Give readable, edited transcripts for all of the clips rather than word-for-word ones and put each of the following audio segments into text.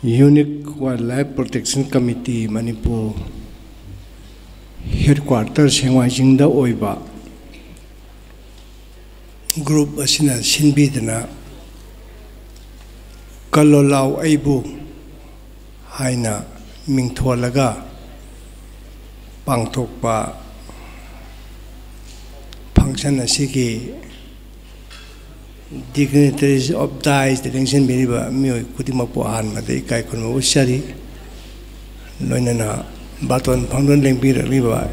Unique Wildlife Protection Committee Manipur Headquarters Sengwajingda Oiba Group Asina Sinbidana Kalolau Aibu Haina Mingtwalaga Pangtokpa Function Asiki Dignitaries of dies the Lingson Beniba Mio Kutimapuan Made Kaikon Ushari Loinana Baton Pondon Limbira Riva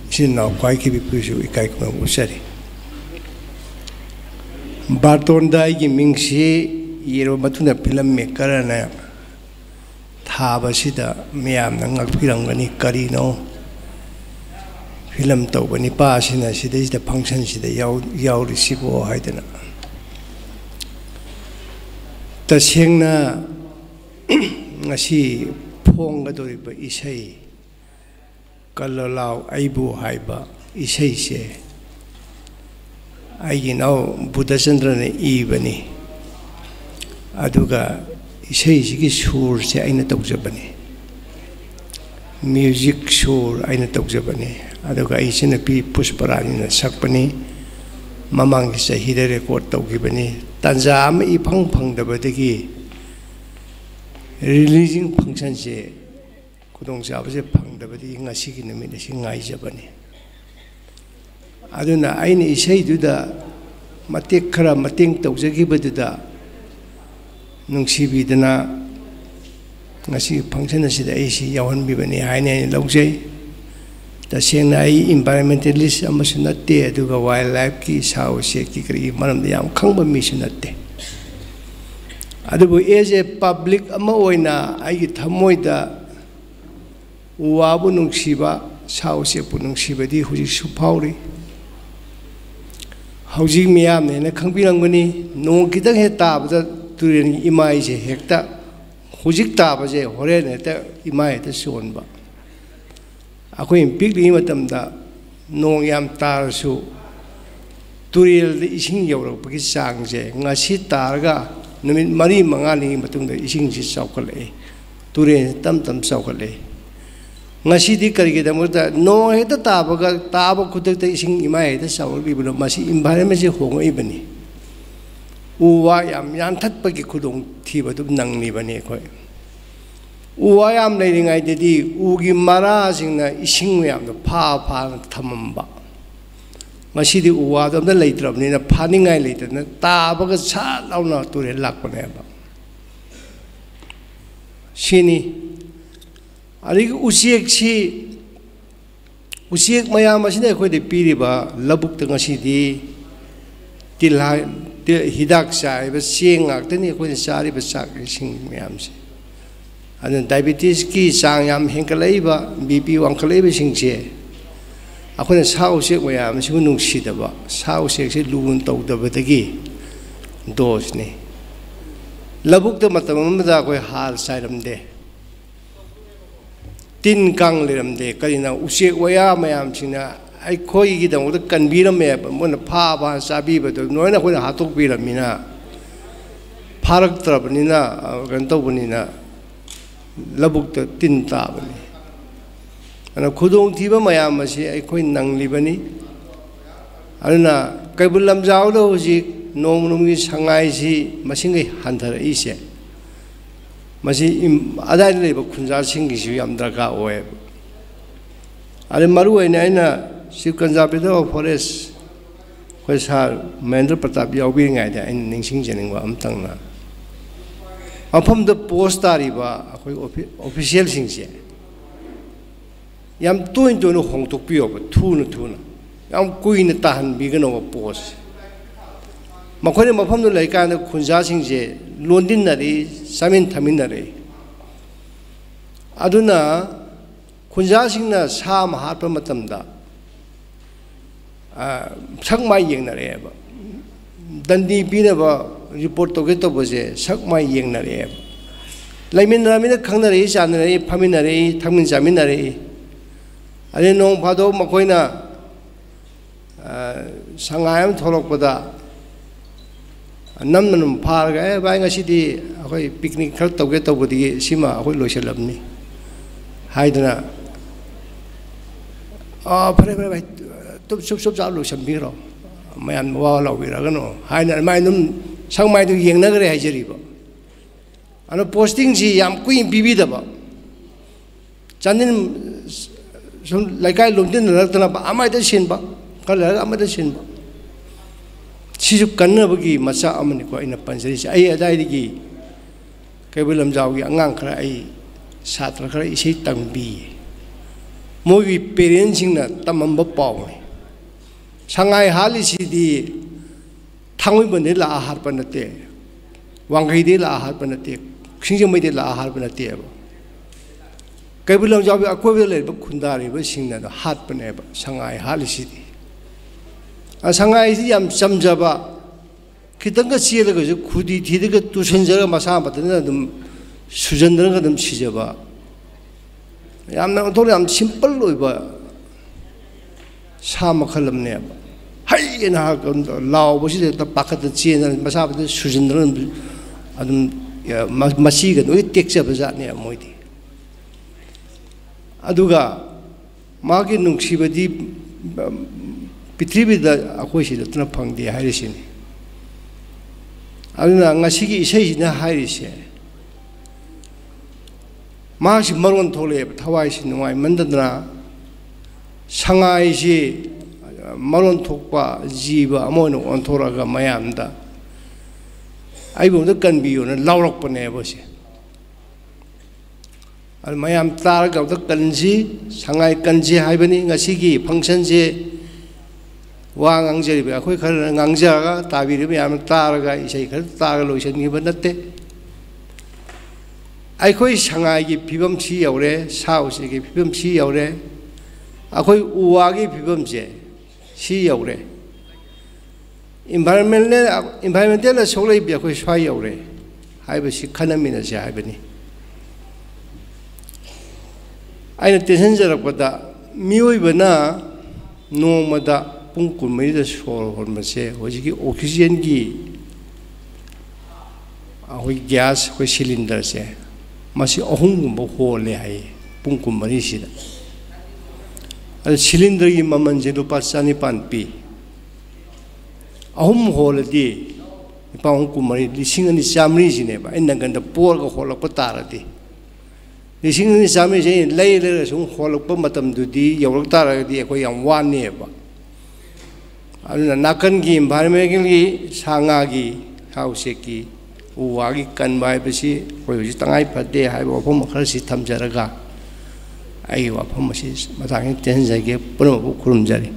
she now quite keep Pushu Kaikon Ushari Baton Dai Mingshi Yero Batuna Pilam Mekarana Tabashida Miam Nangapirangani Karino Film Tobani Pasina, she is the function she the Yao Risipo Haidana. Tasingna ngasi phonggadoriba isai Kalolau Aibu haiba isai se aigi nau Buddhachandrana ibani aduga isai sigi sur se aina taujabani music sur aina taujabani aduga isina pi Pushparani na sakpani mamang sahida record taugibani Tanza am ipang pang the badagi releasing function se Kudong Sabas pang the badi Nasik in the Minishing Ijabani. Aduna Aini say to the Matikara Mating Tozaki Baduda Nungsibi Dana Nasi function as the AC Yawan Bibani Haine Logze. The Senai environmentalist must not dare to go wildlife key, how shake Madam the young Kamba mission at day. Adabu is a public Amoina, I get Hamoida Wabunung Shiba, Sao Sepunung Shibadi, who is Supauri. Housing Miam and a Kambirangani, no getting a tab that during Imai Hector, Hujik Tabaze, Horeneta, Imai the Sonba. Ako yung pigli matamda nong yam tarasu turil ising yawro pagi sangje ngasi taraga numit mari mangani matungda ising si saukale turil tam saukale ngasi di kari kita muda nong heta tabaga tabak kudak ising imay heta saukal bibulo masi environment si hongo ibani uwa yam yantat pagi kudong tiba tu nang ni bani ko Uayam leading I did Ugi Marazing Isingam, the Pa Tamamba. Masidi Uwad the later of Nina Panning I later, and Tabaga Sat out to the Lakoneba. Shini Arik Usiek Usiek Mayamashina with the Piriba, Labuk the Nashidi, till Hidaksa, I was seeing Actani when Sari was sacrificing Miamsi. And diabetes ki sangyam hinkalaiba BP wankalaiba singche akona sausek mayam sigunung sidaba sausek se lugun tawdabadagi dos ne labuk da matamamda koi hal sairamde tin kang leramde karina usek waya mayam singna ai khoi gi dang da kanbirame mona pha ba sabi ba do noina koi hatok biramina pharak trabnina gantobunina Labuk the tin tabani. And a Kudong Tiba Mayamasi, I coin Nang Libani. Alna Kabulam Zaudo, no Numis Hangaisi, Masingi Hunter Ise. Masi Ada labor Kunza Singis Yamdraka web. Alemaru and Aina, Sikanzapido Forest, was her Mandra Pratap Yawing idea in Ningsing Jeningwa Amtanga. Upon the post Ariba, official things. Yam two into no hong to pure, but tuna. Yam queen the Tahan began over post. Makonim upon the lake and the Kunzasing, Londinary, Samin Taminary. Aduna Kunzasing Sam Harper Matamda. Chuck my young Nareba. Dundee Binaba. Report to get over there, suck my young nare. Lamin Ramina Kanari, Sanare, Paminare, Tamin Zaminare. I didn't know Pado Makoina Sangayam Tolokpada नम फारग ए भाई ngasi अखोई picnic खर तौगे तौबदी सिमा अखोई लोइसलबनी हाइदना फरे फरे भाई तुम सुप चालू संबिरो मैं वा लाउबिरगनो हाइना माइ नुम संमाइ दु येंगनगरे हाइजरिबो अनो पोस्टिंग जी याम कुइ बिबिदबो चानिन सुम लाइकाइ लोमदिन रतना अमाइदा सिनबा कलर अमाइदा सिनबा सिजु कन्नबगी मचा अमनि को इन पंजरी से आई अदाइदगी केबल लमजाउगी अंगांग खरा आई छात्र खरा इसे तंबी मोगी पेरेंट्स सिंगना तमंब पावने संगाई हालिसिदी थांगै बने ला आहार पनते वांगैदे ला आहार पनते खिंजमैदे ला आहार पनते केबल लमजाउगी अकोबे लेब खुंदारिबो सिंगना हात पनेब संगाई हालिसिदी संगाई से याम समझबा खितंग चेलगसु खुदी थीदग तुसनजर मसा बदना दम सुजनदरग दम सिजबा यामना थोर याम सिंपल ओइबा सा मखलमने हाइना लावबसि त पाखत चेन मसा बद सुजनदर अदम मसीग नो टेक्चब जाने मोइदि अदुगा मागी नुंगसिबदि पृथ्वीद अखोइसिदतना फंगदे हाइरिसिनि अदुना ngasiगी इसैसिना हाइरिसे मासी मरोन थोले थवाइसि नुवाइ मंदना संगाइसि मरोन थोकपा जीव अमोन ओंथोरागा मयामदा आइबोंदा कनबियोना लाउरकपने बसे अल मयाम तारगा द कनजी संगाइ कनजी हाइबनि ngasiगी फंक्शन जे वा ngangjaribe akhoi khar ngangjaga tabiribe yam taraga isai khar taraga loisangiba natte akhoi sangai gi phibam si yaure sausi gi phibam si yaure akhoi uwa gi phibam je si yaure environmental solai bi akhoi swai yaure haiba si khanamina je haibani aina tension jarakpada miyoibana nomada पुंग कुमैदा सोर होनबसे होजिकी oxygen की ahoy gas hoy cylinder se masi ahum bo hole hai पुंग कुमरी सिदा अल cylinder की ममन जे रुपा 4 P ahum hole di पाउंग कुमरी लिसिंग अनि चामरी जिने बा इन गंद पोर को होलक तारदी लिसिंग अनि चामरी जे लै लै सुं होलक मतम दुदी यौरक तारदी अखोय याम वाने बा अदुना नाकन की environment की सांगा की हाउसे की उवागी कनबाय बसी कोई हुजि तंगाई फदे हाय वफम खरसि थमजरगा आई वफम मसी मथांग टेन जागे पुनम खुरुम जारी।